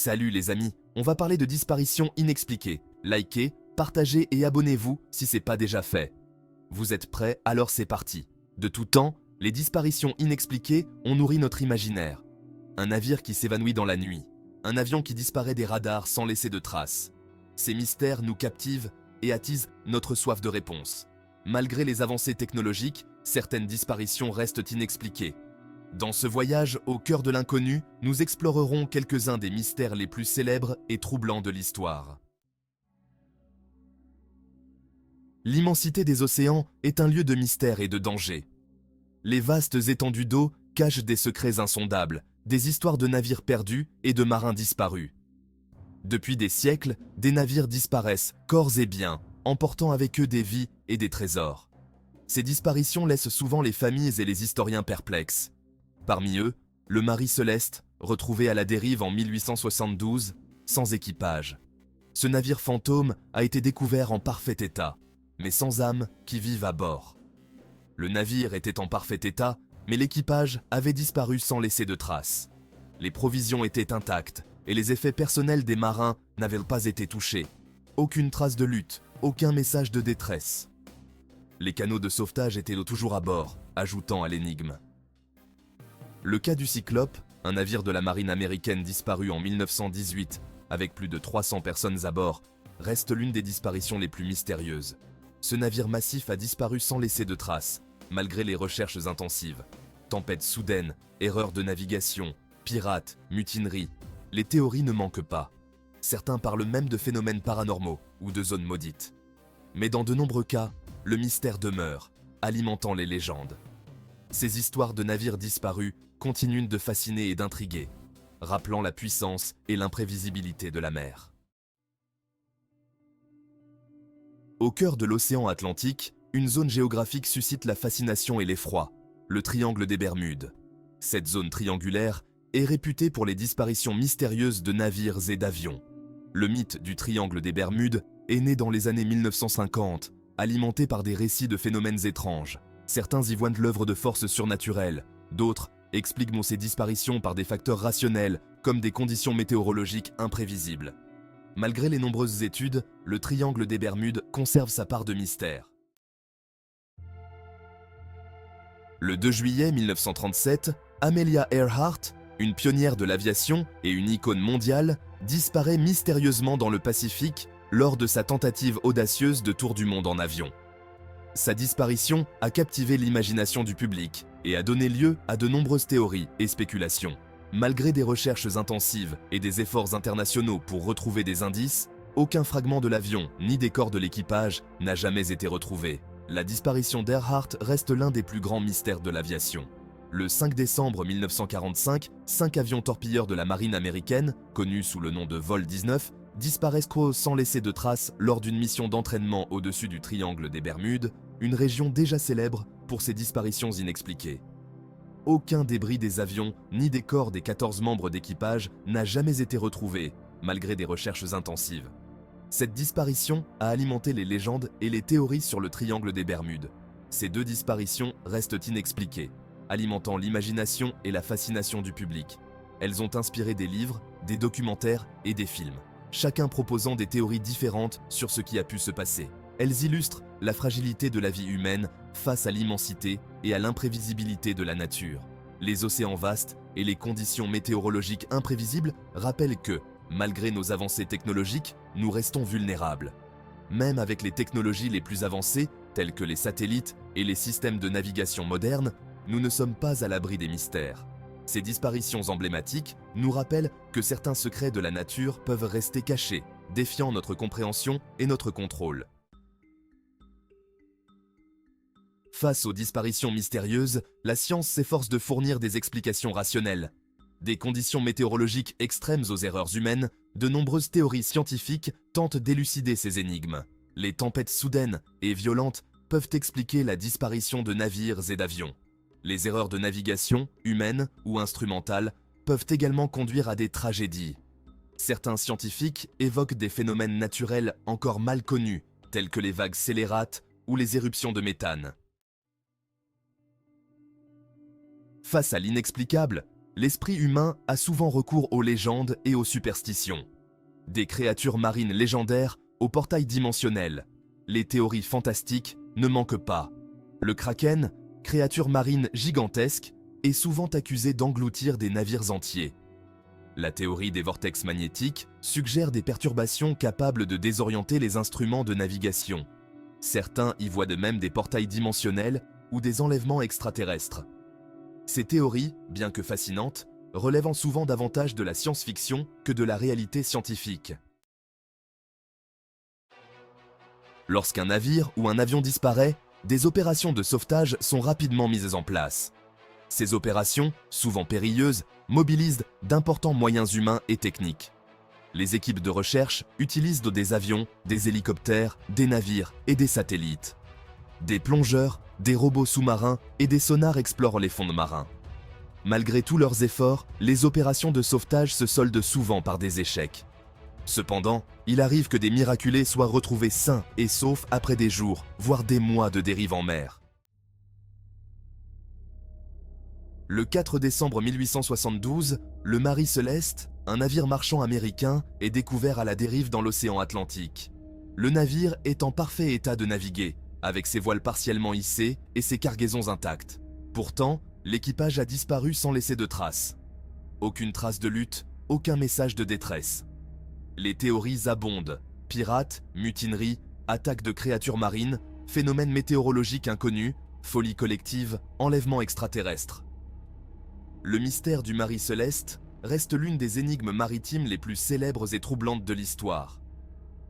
Salut les amis, on va parler de disparitions inexpliquées. Likez, partagez et abonnez-vous si c'est pas déjà fait. Vous êtes prêts? Alors c'est parti. De tout temps, les disparitions inexpliquées ont nourri notre imaginaire. Un navire qui s'évanouit dans la nuit, un avion qui disparaît des radars sans laisser de traces. Ces mystères nous captivent et attisent notre soif de réponse. Malgré les avancées technologiques, certaines disparitions restent inexpliquées. Dans ce voyage au cœur de l'inconnu, nous explorerons quelques-uns des mystères les plus célèbres et troublants de l'histoire. L'immensité des océans est un lieu de mystère et de danger. Les vastes étendues d'eau cachent des secrets insondables, des histoires de navires perdus et de marins disparus. Depuis des siècles, des navires disparaissent, corps et biens, emportant avec eux des vies et des trésors. Ces disparitions laissent souvent les familles et les historiens perplexes. Parmi eux, le Marie Céleste, retrouvé à la dérive en 1872, sans équipage. Ce navire fantôme a été découvert en parfait état, mais sans âme qui vivent à bord. Le navire était en parfait état, mais l'équipage avait disparu sans laisser de traces. Les provisions étaient intactes et les effets personnels des marins n'avaient pas été touchés. Aucune trace de lutte, aucun message de détresse. Les canots de sauvetage étaient toujours à bord, ajoutant à l'énigme. Le cas du Cyclope, un navire de la marine américaine disparu en 1918 avec plus de 300 personnes à bord, reste l'une des disparitions les plus mystérieuses. Ce navire massif a disparu sans laisser de traces, malgré les recherches intensives. Tempête soudaine, erreurs de navigation, pirates, mutinerie, les théories ne manquent pas. Certains parlent même de phénomènes paranormaux ou de zones maudites. Mais dans de nombreux cas, le mystère demeure, alimentant les légendes. Ces histoires de navires disparus continuent de fasciner et d'intriguer, rappelant la puissance et l'imprévisibilité de la mer. Au cœur de l'océan Atlantique, une zone géographique suscite la fascination et l'effroi, le triangle des Bermudes. Cette zone triangulaire est réputée pour les disparitions mystérieuses de navires et d'avions. Le mythe du triangle des Bermudes est né dans les années 1950, alimenté par des récits de phénomènes étranges. Certains y voient l'œuvre de forces surnaturelles, d'autres expliquent ces disparitions par des facteurs rationnels, comme des conditions météorologiques imprévisibles. Malgré les nombreuses études, le triangle des Bermudes conserve sa part de mystère. Le 2 juillet 1937, Amelia Earhart, une pionnière de l'aviation et une icône mondiale, disparaît mystérieusement dans le Pacifique lors de sa tentative audacieuse de tour du monde en avion. Sa disparition a captivé l'imagination du public et a donné lieu à de nombreuses théories et spéculations. Malgré des recherches intensives et des efforts internationaux pour retrouver des indices, aucun fragment de l'avion ni des corps de l'équipage n'a jamais été retrouvé. La disparition d'Earhart reste l'un des plus grands mystères de l'aviation. Le 5 décembre 1945, 5 avions torpilleurs de la marine américaine, connus sous le nom de Vol 19, disparaissent sans laisser de traces lors d'une mission d'entraînement au-dessus du triangle des Bermudes, une région déjà célèbre pour ses disparitions inexpliquées. Aucun débris des avions ni des corps des 14 membres d'équipage n'a jamais été retrouvé, malgré des recherches intensives. Cette disparition a alimenté les légendes et les théories sur le triangle des Bermudes. Ces deux disparitions restent inexpliquées, alimentant l'imagination et la fascination du public. Elles ont inspiré des livres, des documentaires et des films, chacun proposant des théories différentes sur ce qui a pu se passer. Elles illustrent la fragilité de la vie humaine face à l'immensité et à l'imprévisibilité de la nature. Les océans vastes et les conditions météorologiques imprévisibles rappellent que, malgré nos avancées technologiques, nous restons vulnérables. Même avec les technologies les plus avancées, telles que les satellites et les systèmes de navigation modernes, nous ne sommes pas à l'abri des mystères. Ces disparitions emblématiques nous rappellent que certains secrets de la nature peuvent rester cachés, défiant notre compréhension et notre contrôle. Face aux disparitions mystérieuses, la science s'efforce de fournir des explications rationnelles. Des conditions météorologiques extrêmes aux erreurs humaines, de nombreuses théories scientifiques tentent d'élucider ces énigmes. Les tempêtes soudaines et violentes peuvent expliquer la disparition de navires et d'avions. Les erreurs de navigation, humaines ou instrumentales, peuvent également conduire à des tragédies. Certains scientifiques évoquent des phénomènes naturels encore mal connus, tels que les vagues scélérates ou les éruptions de méthane. Face à l'inexplicable, l'esprit humain a souvent recours aux légendes et aux superstitions. Des créatures marines légendaires au portail dimensionnel. Les théories fantastiques ne manquent pas. Le kraken, créature marine gigantesque, est souvent accusé d'engloutir des navires entiers. La théorie des vortex magnétiques suggère des perturbations capables de désorienter les instruments de navigation. Certains y voient de même des portails dimensionnels ou des enlèvements extraterrestres. Ces théories, bien que fascinantes, relèvent souvent davantage de la science-fiction que de la réalité scientifique. Lorsqu'un navire ou un avion disparaît, des opérations de sauvetage sont rapidement mises en place. Ces opérations, souvent périlleuses, mobilisent d'importants moyens humains et techniques. Les équipes de recherche utilisent des avions, des hélicoptères, des navires et des satellites. Des plongeurs, des robots sous-marins et des sonars explorent les fonds marins. Malgré tous leurs efforts, les opérations de sauvetage se soldent souvent par des échecs. Cependant, il arrive que des miraculés soient retrouvés sains et saufs après des jours, voire des mois de dérive en mer. Le 4 décembre 1872, le Marie Céleste, un navire marchand américain, est découvert à la dérive dans l'océan Atlantique. Le navire est en parfait état de naviguer, avec ses voiles partiellement hissées et ses cargaisons intactes. Pourtant, l'équipage a disparu sans laisser de traces. Aucune trace de lutte, aucun message de détresse. Les théories abondent. Pirates, mutineries, attaques de créatures marines, phénomènes météorologiques inconnus, folie collective, enlèvements extraterrestres. Le mystère du Marie Céleste reste l'une des énigmes maritimes les plus célèbres et troublantes de l'histoire.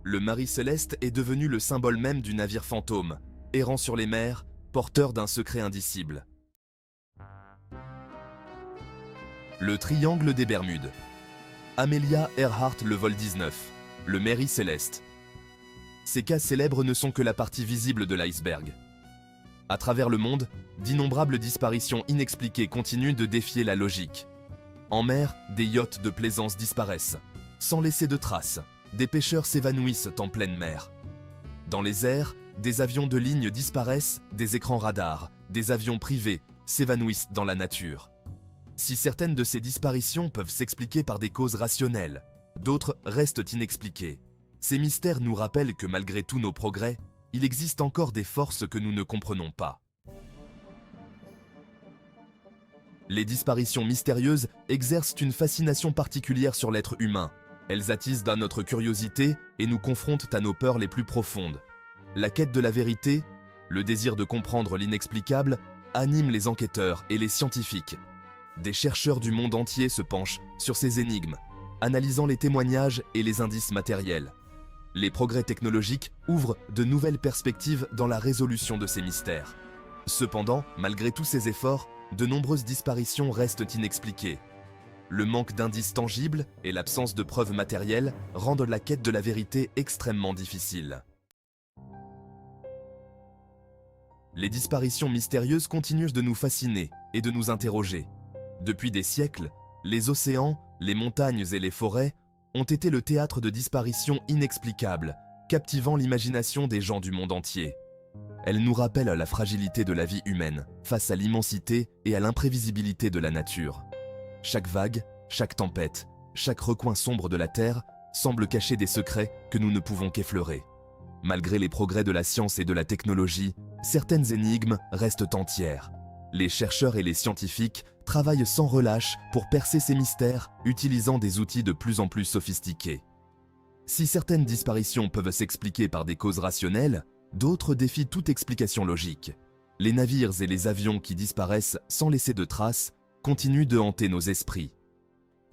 Le Marie Céleste est devenu le symbole même du navire fantôme, errant sur les mers, porteur d'un secret indicible. Le triangle des Bermudes. Amelia Earhart le vol 19, le Marie Céleste. Ces cas célèbres ne sont que la partie visible de l'iceberg. À travers le monde, d'innombrables disparitions inexpliquées continuent de défier la logique. En mer, des yachts de plaisance disparaissent, sans laisser de traces. Des pêcheurs s'évanouissent en pleine mer. Dans les airs, des avions de ligne disparaissent, des écrans radars, des avions privés s'évanouissent dans la nature. Si certaines de ces disparitions peuvent s'expliquer par des causes rationnelles, d'autres restent inexpliquées. Ces mystères nous rappellent que malgré tous nos progrès, il existe encore des forces que nous ne comprenons pas. Les disparitions mystérieuses exercent une fascination particulière sur l'être humain. Elles attisent dans notre curiosité et nous confrontent à nos peurs les plus profondes. La quête de la vérité, le désir de comprendre l'inexplicable, anime les enquêteurs et les scientifiques. Des chercheurs du monde entier se penchent sur ces énigmes, analysant les témoignages et les indices matériels. Les progrès technologiques ouvrent de nouvelles perspectives dans la résolution de ces mystères. Cependant, malgré tous ces efforts, de nombreuses disparitions restent inexpliquées. Le manque d'indices tangibles et l'absence de preuves matérielles rendent la quête de la vérité extrêmement difficile. Les disparitions mystérieuses continuent de nous fasciner et de nous interroger. Depuis des siècles, les océans, les montagnes et les forêts ont été le théâtre de disparitions inexplicables, captivant l'imagination des gens du monde entier. Elles nous rappellent la fragilité de la vie humaine face à l'immensité et à l'imprévisibilité de la nature. Chaque vague, chaque tempête, chaque recoin sombre de la Terre semble cacher des secrets que nous ne pouvons qu'effleurer. Malgré les progrès de la science et de la technologie, certaines énigmes restent entières. Les chercheurs et les scientifiques travaillent sans relâche pour percer ces mystères, utilisant des outils de plus en plus sophistiqués. Si certaines disparitions peuvent s'expliquer par des causes rationnelles, d'autres défient toute explication logique. Les navires et les avions qui disparaissent sans laisser de traces continuent de hanter nos esprits.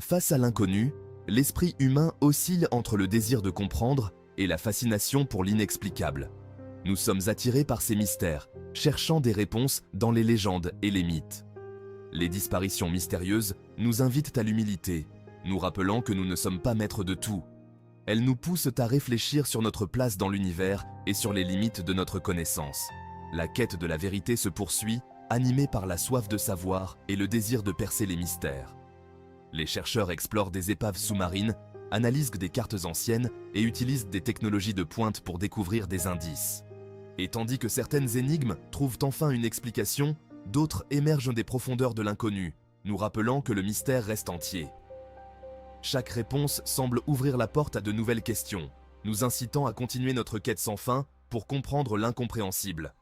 Face à l'inconnu, l'esprit humain oscille entre le désir de comprendre et la fascination pour l'inexplicable. Nous sommes attirés par ces mystères, cherchant des réponses dans les légendes et les mythes. Les disparitions mystérieuses nous invitent à l'humilité, nous rappelant que nous ne sommes pas maîtres de tout. Elles nous poussent à réfléchir sur notre place dans l'univers et sur les limites de notre connaissance. La quête de la vérité se poursuit, animée par la soif de savoir et le désir de percer les mystères. Les chercheurs explorent des épaves sous-marines, analysent des cartes anciennes et utilisent des technologies de pointe pour découvrir des indices. Et tandis que certaines énigmes trouvent enfin une explication, d'autres émergent des profondeurs de l'inconnu, nous rappelant que le mystère reste entier. Chaque réponse semble ouvrir la porte à de nouvelles questions, nous incitant à continuer notre quête sans fin pour comprendre l'incompréhensible.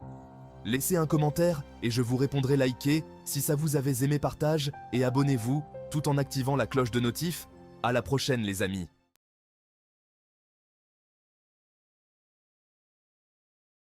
Laissez un commentaire et je vous répondrai likez, si ça vous avez aimé partage et abonnez-vous tout en activant la cloche de notif. À la prochaine les amis.